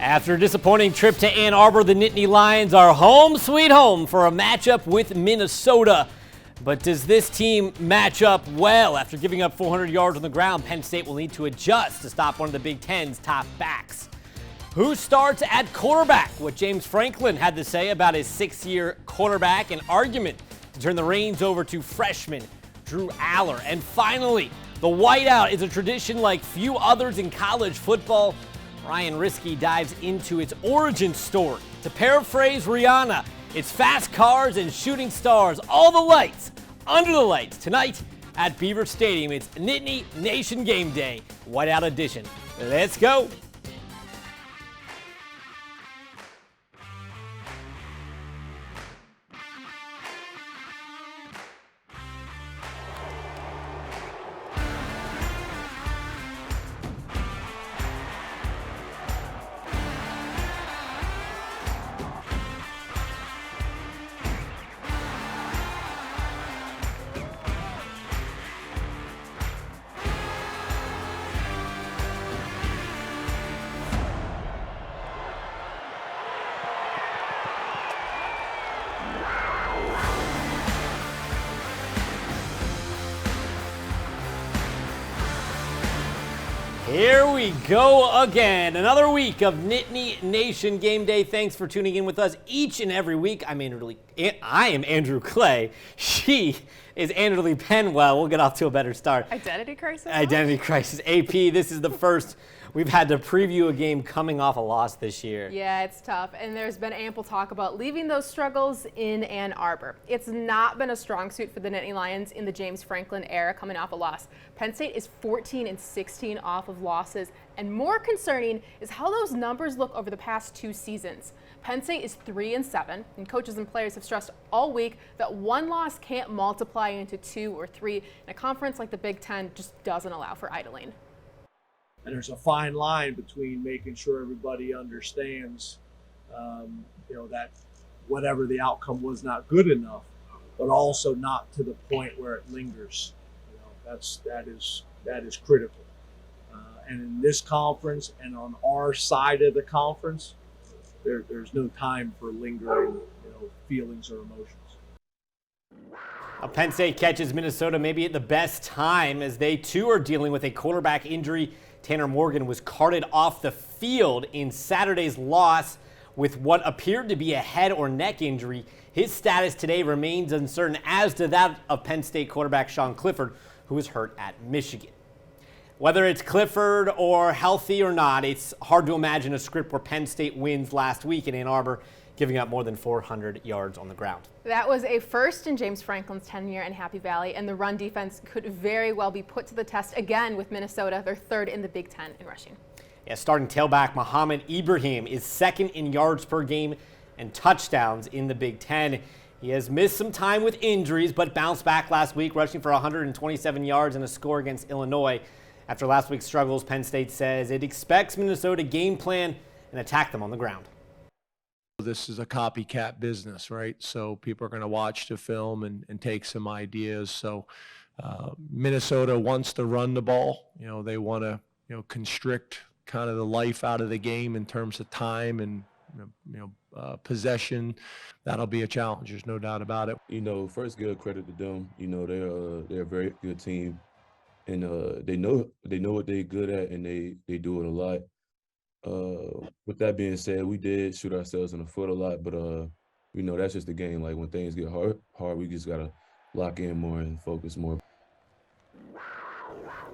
After a disappointing trip to Ann Arbor, the Nittany Lions are home sweet home for a matchup with Minnesota. But does this team match up well? After giving up 400 yards on the ground, Penn State will need to adjust to stop one of the Big Ten's top backs. Who starts at quarterback? What James Franklin had to say about his sixth-year quarterback, an argument to turn the reins over to freshman Drew Aller. And finally, the whiteout is a tradition like few others in college football. Ryan Risky dives into its origin story. To paraphrase Rihanna, it's fast cars and shooting stars, all the lights, under the lights. Tonight at Beaver Stadium, it's Nittany Nation Game Day, Whiteout Edition. Let's go. Here we go again. Another week of Nittany Nation Game Day. Thanks for tuning in with us each and every week. I am Andrew Clay. She is Andrew Penn. Well, we'll get off to a better start. Identity crisis? Identity crisis. AP, this is the first we've had to preview a game coming off a loss this year. Yeah, it's tough. And there's been ample talk about leaving those struggles in Ann Arbor. It's not been a strong suit for the Nittany Lions in the James Franklin era coming off a loss. Penn State is 14-16 off of losses. And more concerning is how those numbers look over the past two seasons. Penn State is 3-7, and coaches and players have stressed all week that one loss can't multiply into two or three, and a conference like the Big Ten just doesn't allow for idling. And there's a fine line between making sure everybody understands, that whatever the outcome was not good enough, but also not to the point where it lingers. That is critical. And in this conference and on our side of the conference, there's no time for lingering, feelings or emotions. Penn State catches Minnesota maybe at the best time as they too are dealing with a quarterback injury. Tanner Morgan was carted off the field in Saturday's loss with what appeared to be a head or neck injury. His status today remains uncertain, as to that of Penn State quarterback Sean Clifford, who was hurt at Michigan. Whether it's Clifford or healthy or not, it's hard to imagine a script where Penn State wins last week in Ann Arbor, giving up more than 400 yards on the ground. That was a first in James Franklin's tenure in Happy Valley, and the run defense could very well be put to the test again with Minnesota. They're third in the Big Ten in rushing. Yeah, starting tailback Mohamed Ibrahim is second in yards per game and touchdowns in the Big Ten. He has missed some time with injuries, but bounced back last week, rushing for 127 yards and a score against Illinois. After last week's struggles, Penn State says it expects Minnesota to game plan and attack them on the ground. This is a copycat business, right? So people are going to watch the film and take some ideas. So Minnesota wants to run the ball. They want to, constrict kind of the life out of the game in terms of time and, possession. That'll be a challenge. There's no doubt about it. First, give credit to them. They're a very good team. And they know what they're good at, and they do it a lot. With that being said, we did shoot ourselves in the foot a lot, but that's just the game. Like when things get hard, we just gotta lock in more and focus more.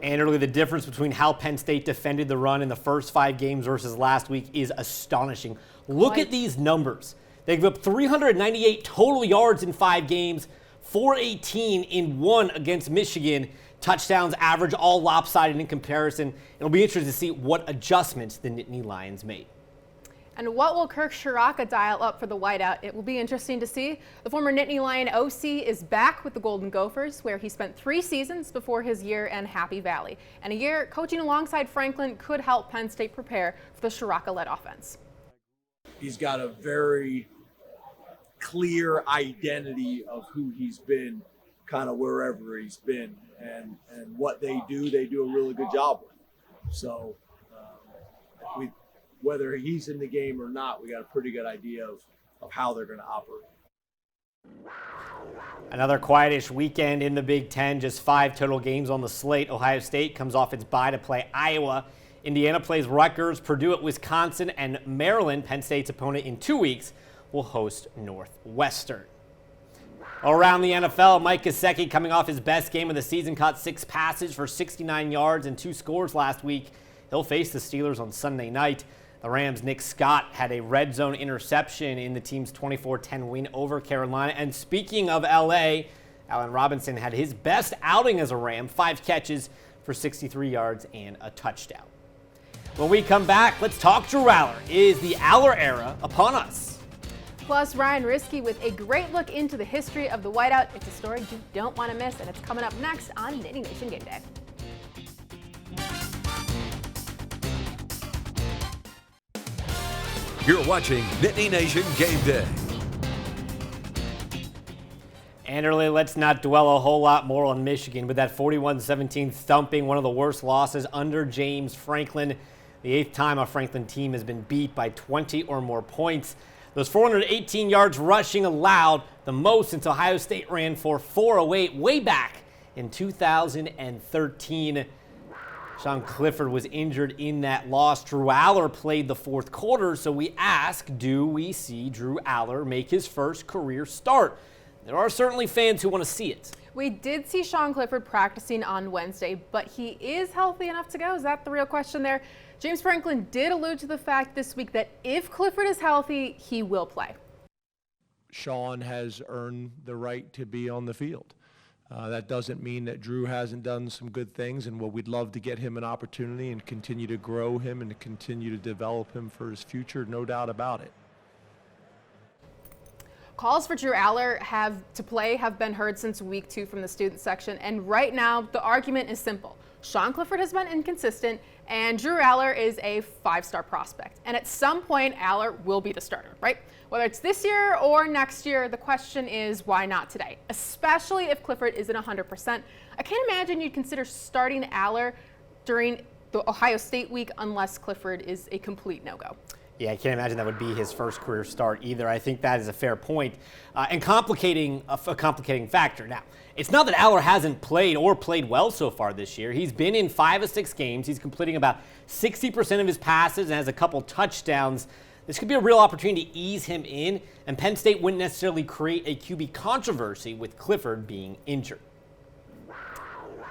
And early, the difference between how Penn State defended the run in the first 5 games versus last week is astonishing. Look at these numbers. They gave up 398 total yards in 5 games, 418 in 1 against Michigan. Touchdowns average, all lopsided in comparison. It'll be interesting to see what adjustments the Nittany Lions made. And what will Kirk Ciarrocca dial up for the whiteout? It will be interesting to see. The former Nittany Lion OC is back with the Golden Gophers, where he spent 3 seasons before his year in Happy Valley. And a year coaching alongside Franklin could help Penn State prepare for the Ciarrocca-led offense. He's got a very clear identity of who he's been, kind of wherever he's been, and what they do a really good job with. So whether he's in the game or not, we got a pretty good idea of how they're going to operate. Another quietish weekend in the Big Ten, just 5 total games on the slate. Ohio State comes off its bye to play Iowa. Indiana plays Rutgers, Purdue at Wisconsin, and Maryland, Penn State's opponent in 2 weeks, will host Northwestern. Around the NFL, Mike Gesicki, coming off his best game of the season, caught 6 passes for 69 yards and 2 scores last week. He'll face the Steelers on Sunday night. The Rams' Nick Scott had a red zone interception in the team's 24-10 win over Carolina. And speaking of L.A., Allen Robinson had his best outing as a Ram, 5 catches for 63 yards and a touchdown. When we come back, let's talk Drew Aller. Is the Aller era upon us? Plus, Ryan Risky with a great look into the history of the whiteout. It's a story you don't want to miss, and it's coming up next on Nittany Nation Game Day. You're watching Nittany Nation Game Day. And early, let's not dwell a whole lot more on Michigan with that 41-17 thumping, one of the worst losses under James Franklin. The 8th time a Franklin team has been beat by 20 or more points. Those 418 yards rushing allowed, the most since Ohio State ran for 408 way back in 2013. Sean Clifford was injured in that loss. Drew Aller played the 4th quarter, so we ask, do we see Drew Aller make his first career start? There are certainly fans who want to see it. We did see Sean Clifford practicing on Wednesday, but he is healthy enough to go? Is that the real question there? James Franklin did allude to the fact this week that if Clifford is healthy, he will play. Sean has earned the right to be on the field. That doesn't mean that Drew hasn't done some good things, and we'd love to get him an opportunity and continue to grow him and to continue to develop him for his future, no doubt about it. Calls for Drew Aller have been heard since week 2 from the student section, and right now the argument is simple. Sean Clifford has been inconsistent, and Drew Aller is a 5-star prospect. And at some point, Aller will be the starter, right? Whether it's this year or next year, the question is why not today? Especially if Clifford isn't 100%. I can't imagine you'd consider starting Aller during the Ohio State week unless Clifford is a complete no-go. Yeah, I can't imagine that would be his first career start either. I think that is a fair point and complicating factor. Now, it's not that Aller hasn't played or played well so far this year. He's been in 5 of 6 games. He's completing about 60% of his passes and has a couple touchdowns. This could be a real opportunity to ease him in, and Penn State wouldn't necessarily create a QB controversy with Clifford being injured.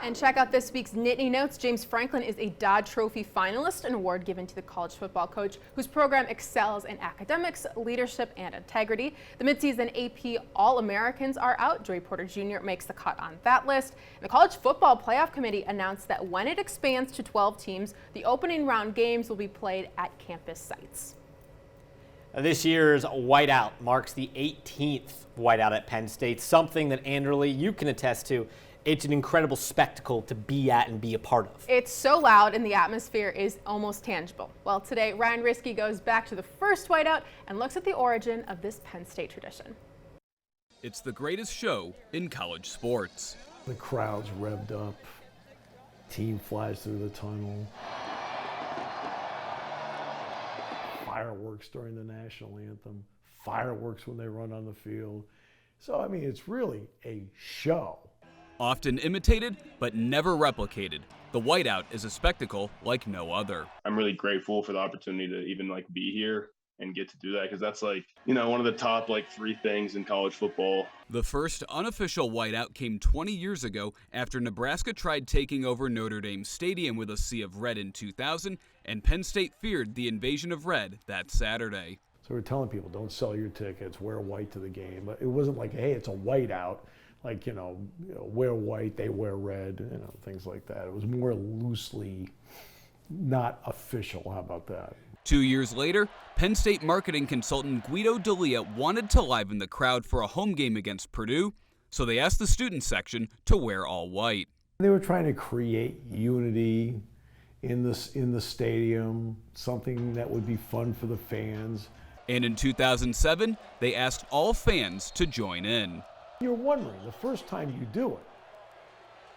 And check out this week's Nittany Notes. James Franklin is a Dodd Trophy finalist, an award given to the college football coach whose program excels in academics, leadership, and integrity. The midseason AP All-Americans are out. Joey Porter Jr. makes the cut on that list. And the College Football Playoff Committee announced that when it expands to 12 teams, the opening round games will be played at campus sites. This year's whiteout marks the 18th whiteout at Penn State, something that, Anderly, you can attest to. It's an incredible spectacle to be at and be a part of. It's so loud and the atmosphere is almost tangible. Well, today, Ryan Risky goes back to the first whiteout and looks at the origin of this Penn State tradition. It's the greatest show in college sports. The crowd's revved up. Team flies through the tunnel. Fireworks during the national anthem. Fireworks when they run on the field. So, I mean, it's really a show. Often imitated, but never replicated, the whiteout is a spectacle like no other. I'm really grateful for the opportunity to even be here and get to do that, because that's one of the top 3 things in college football. The first unofficial whiteout came 20 years ago after Nebraska tried taking over Notre Dame Stadium with a sea of red in 2000, and Penn State feared the invasion of red that Saturday. So we're telling people, don't sell your tickets, wear white to the game. But it wasn't like, hey, it's a whiteout. Wear white, they wear red, things like that. It was more loosely not official. How about that? 2 years later, Penn State marketing consultant Guido D'Elia wanted to liven the crowd for a home game against Purdue, so they asked the student section to wear all white. They were trying to create unity in the stadium, something that would be fun for the fans. And in 2007, they asked all fans to join in. You're wondering, the first time you do it,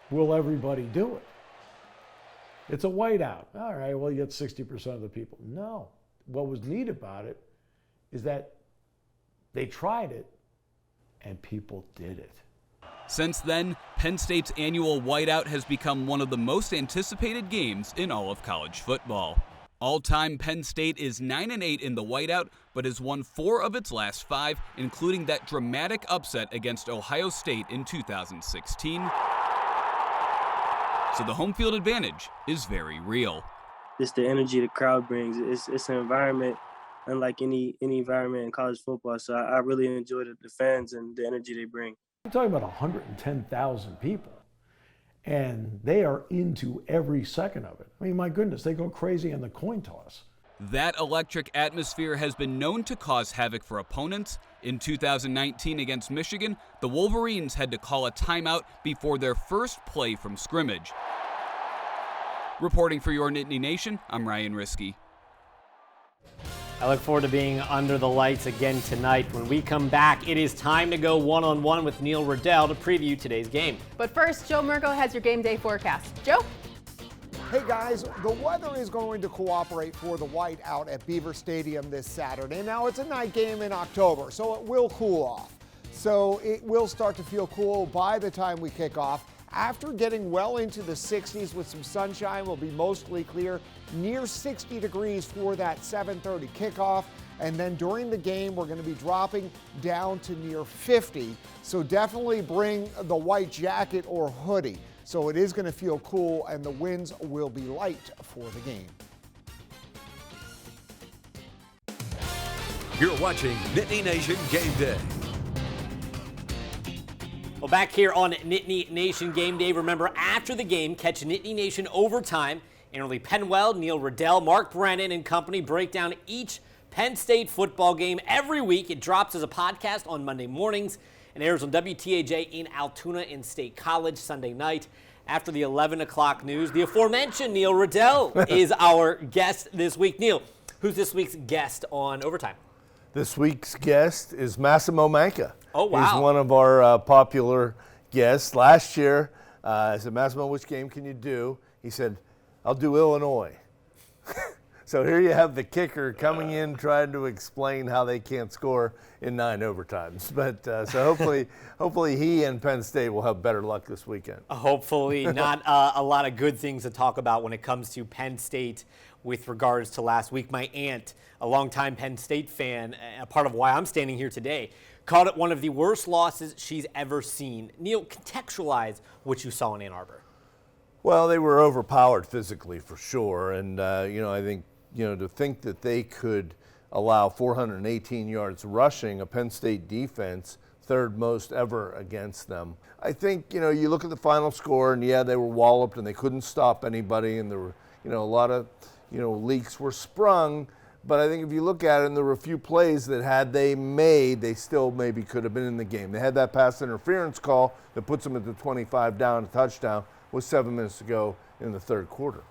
will everybody do it? It's a whiteout. All right, well, you get 60% of the people. No, what was neat about it is that they tried it and people did it. Since then, Penn State's annual whiteout has become one of the most anticipated games in all of college football. All-time, Penn State is 9-8 in the whiteout, but has won 4 of its last 5, including that dramatic upset against Ohio State in 2016. So the home field advantage is very real. Just the energy the crowd brings. It's an environment unlike any environment in college football. So I really enjoy the fans and the energy they bring. You're talking about 110,000 people, and they are into every second of it. I mean, my goodness, they go crazy in the coin toss. That electric atmosphere has been known to cause havoc for opponents. In 2019 against Michigan, the Wolverines had to call a timeout before their first play from scrimmage. Reporting for your Nittany Nation, I'm Ryan Riskey. I look forward to being under the lights again tonight. When we come back, it is time to go one-on-one with Neil Riddell to preview today's game. But first, Joe Murgo has your game day forecast. Joe? Hey guys, the weather is going to cooperate for the whiteout at Beaver Stadium this Saturday. Now it's a night game in October, so it will cool off. So it will start to feel cool by the time we kick off. After getting well into the 60s with some sunshine, will be mostly clear, near 60 degrees for that 7:30 kickoff. And then during the game, we're going to be dropping down to near 50. So definitely bring the white jacket or hoodie. So it is going to feel cool, and the winds will be light for the game. You're watching Nittany Nation Game Day. Well, back here on Nittany Nation Game Day, remember, after the game, catch Nittany Nation Overtime. Annerly Penwell, Neil Riddell, Mark Brennan and company break down each Penn State football game every week. It drops as a podcast on Monday mornings and airs on WTAJ in Altoona and State College Sunday night. After the 11 o'clock news, the aforementioned Neil Riddell is our guest this week. Neil, who's this week's guest on Overtime? This week's guest is Massimo Manca. Oh, wow. He's one of our popular guests. Last year, I said, Massimo, which game can you do? He said, I'll do Illinois. So here you have the kicker coming in trying to explain how they can't score in 9 overtimes. But so hopefully he and Penn State will have better luck this weekend. Hopefully not a lot of good things to talk about when it comes to Penn State with regards to last week. My aunt, a longtime Penn State fan, a part of why I'm standing here today, called it one of the worst losses she's ever seen. Neil, contextualize what you saw in Ann Arbor. Well, they were overpowered physically for sure. And, I think, to think that they could allow 418 yards rushing, a Penn State defense, third most ever against them. I think, you look at the final score, and yeah, they were walloped and they couldn't stop anybody, and there were, a lot of, leaks were sprung. But I think if you look at it, and there were a few plays that had they made, they still maybe could have been in the game. They had that pass interference call that puts them at the 25 down, a touchdown, with 7 minutes to go in the third quarter.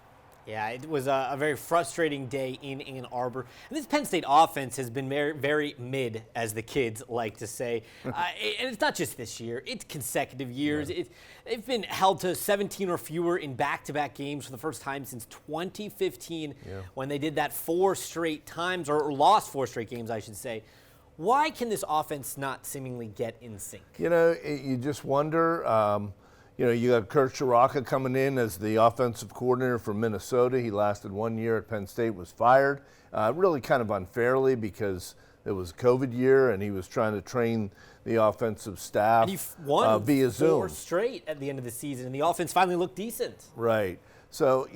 Yeah, it was a very frustrating day in Ann Arbor. And this Penn State offense has been very, very mid, as the kids like to say. And it's not just this year. It's consecutive years. Yeah. They've been held to 17 or fewer in back-to-back games for the first time since 2015 when they did that 4 straight times, or lost 4 straight games, I should say. Why can this offense not seemingly get in sync? You just wonder. You got Kurt Chiraka coming in as the offensive coordinator for Minnesota. He lasted 1 year at Penn State, was fired, really kind of unfairly because it was a COVID year and he was trying to train the offensive staff and he won via Zoom. 4 straight at the end of the season, and the offense finally looked decent. Right. So,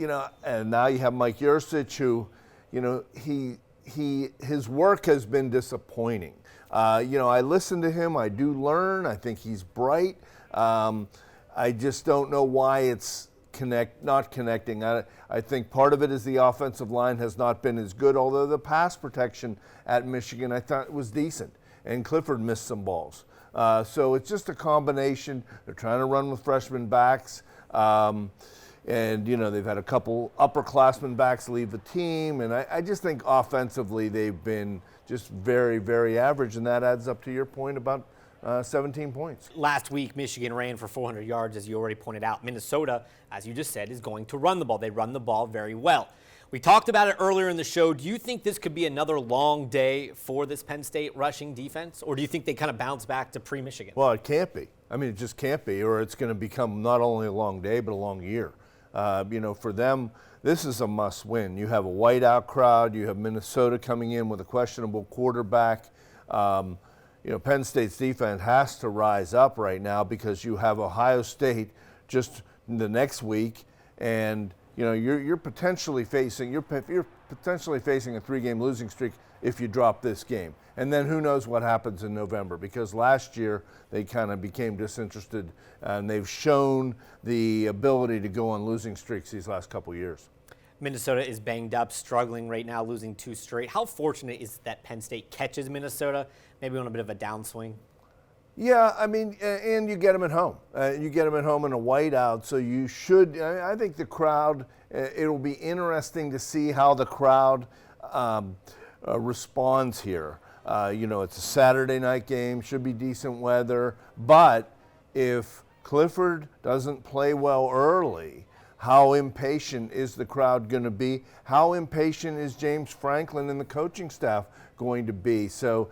and now you have Mike Yurcich, who, his work has been disappointing. I listen to him. I do learn. I think he's bright. I just don't know why it's not connecting. I think part of it is the offensive line has not been as good, although the pass protection at Michigan I thought was decent, and Clifford missed some balls. So it's just a combination. They're trying to run with freshman backs, and they've had a couple upperclassmen backs leave the team, and I just think offensively they've been just very, very average, and that adds up to your point about 17 points. Last week, Michigan ran for 400 yards, as you already pointed out. Minnesota, as you just said, is going to run the ball. They run the ball very well. We talked about it earlier in the show. Do you think this could be another long day for this Penn State rushing defense, or do you think they kind of bounce back to pre-Michigan? Well, it can't be. I mean, it just can't be, or it's going to become not only a long day, but a long year. For them, this is a must-win. You have a whiteout crowd. You have Minnesota coming in with a questionable quarterback. Penn State's defense has to rise up right now because you have Ohio State just the next week, and you're potentially facing a 3-game losing streak if you drop this game. And then who knows what happens in November, because last year they kind of became disinterested, and they've shown the ability to go on losing streaks these last couple years. Minnesota is banged up, struggling right now, losing 2 straight. How fortunate is that Penn State catches Minnesota, maybe on a bit of a downswing? Yeah, I mean, and you get them at home. You get them at home in a whiteout, so you should. I think the crowd. It'll be interesting to see how the crowd responds here. It's a Saturday night game. Should be decent weather, but if Clifford doesn't play well early, how impatient is the crowd going to be? How impatient is James Franklin and the coaching staff going to be? So,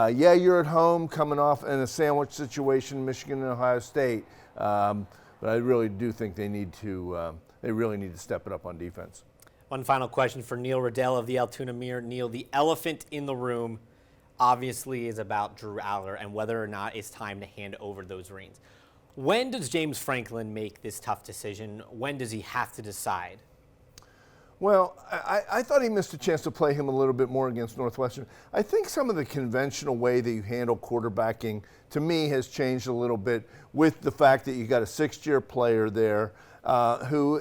you're at home coming off in a sandwich situation, Michigan and Ohio State, but I really do think they really need to step it up on defense. One final question for Neil Riddell of the Altoona Mirror. Neil, the elephant in the room obviously is about Drew Aller and whether or not it's time to hand over those reins. When does James Franklin make this tough decision? When does he have to decide? Well, I thought he missed a chance to play him a little bit more against Northwestern. I think some of the conventional way that you handle quarterbacking, to me, has changed a little bit with the fact that you got a 6th-year player there who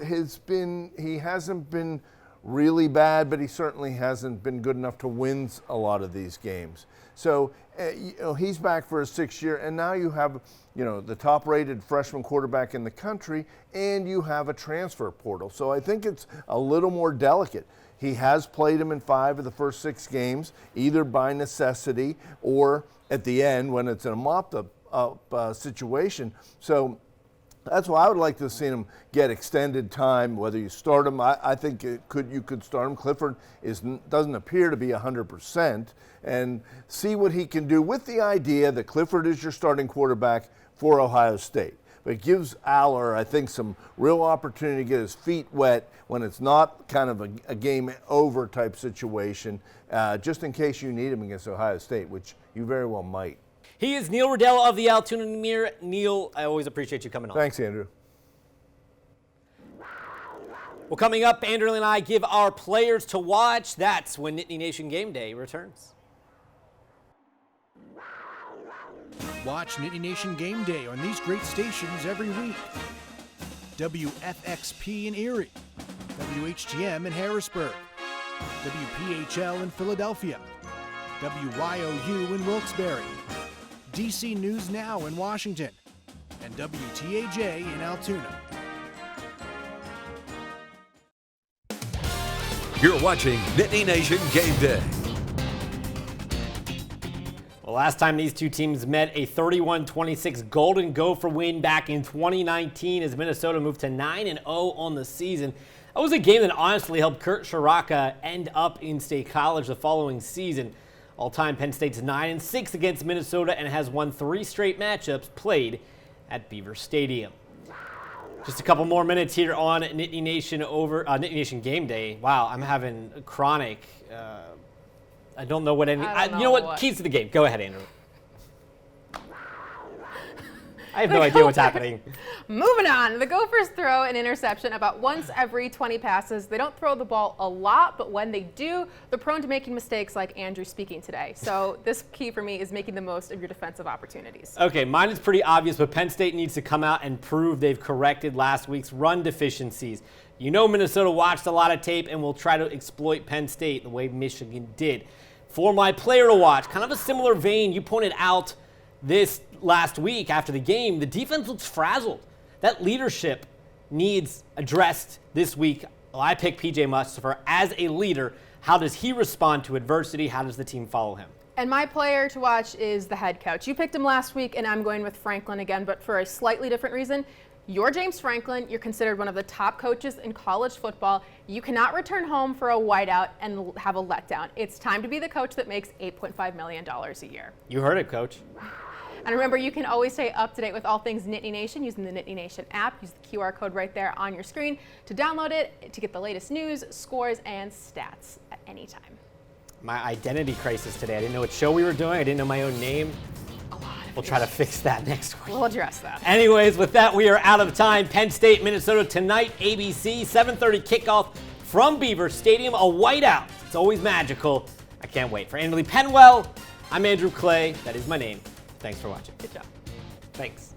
he hasn't been really bad, but he certainly hasn't been good enough to win a lot of these games. So, he's back for his 6th year, and now you have, the top-rated freshman quarterback in the country, and you have a transfer portal. So I think it's a little more delicate. He has played him in 5 of the first 6 games, either by necessity or at the end when it's in a mopped-up situation. So that's why I would like to see him get extended time, whether you start him. I think you could start him. Clifford doesn't appear to be 100%, and see what he can do with the idea that Clifford is your starting quarterback for Ohio State. But it gives Aller, I think, some real opportunity to get his feet wet when it's not kind of a game over type situation, just in case you need him against Ohio State, which you very well might. He is Neil Riddell of the Altoona Mirror. Neil, I always appreciate you coming on. Thanks, Andrew. Well, coming up, Andrew and I give our players to watch. That's when Nittany Nation Game Day returns. Watch Nittany Nation Game Day on these great stations every week. WFXP in Erie, WHTM in Harrisburg, WPHL in Philadelphia, WYOU in Wilkes-Barre, DC News Now in Washington, and WTAJ in Altoona. You're watching Nittany Nation Game Day. Well, last time these two teams met, a 31-26 Golden Gopher win back in 2019 as Minnesota moved to 9-0 on the season. That was a game that honestly helped Kurt Shiraka end up in State College the following season. All-time Penn State's 9-6 against Minnesota and has won 3 straight matchups played at Beaver Stadium. Just a couple more minutes here on Nittany Nation Nittany Nation Game Day. Wow, I'm having chronic. I don't know what any. You know what? Keys to the game. Go ahead, Andrew. I have no idea what's happening. Moving on. The Gophers throw an interception about once every 20 passes. They don't throw the ball a lot, but when they do, they're prone to making mistakes like Andrew speaking today. So this key for me is making the most of your defensive opportunities. Okay, mine is pretty obvious, but Penn State needs to come out and prove they've corrected last week's run deficiencies. You know Minnesota watched a lot of tape and will try to exploit Penn State the way Michigan did. For my player to watch, kind of a similar vein, you pointed out this last week after the game, the defense looks frazzled. That leadership needs addressed this week. Well, I pick P.J. Mustipher as a leader. How does he respond to adversity? How does the team follow him? And my player to watch is the head coach. You picked him last week, and I'm going with Franklin again, but for a slightly different reason. You're James Franklin. You're considered one of the top coaches in college football. You cannot return home for a whiteout and have a letdown. It's time to be the coach that makes $8.5 million a year. You heard it, Coach. And remember, you can always stay up to date with all things Nittany Nation using the Nittany Nation app. Use the QR code right there on your screen to download it to get the latest news, scores, and stats at any time. My identity crisis today. I didn't know what show we were doing. I didn't know my own name. We'll try to fix that next week. We'll address that. Anyways, with that, we are out of time. Penn State, Minnesota tonight, ABC, 7:30 kickoff from Beaver Stadium. A whiteout. It's always magical. I can't wait. For Annalie Penwell, I'm Andrew Clay. That is my name. Thanks for watching. Good job. Thanks.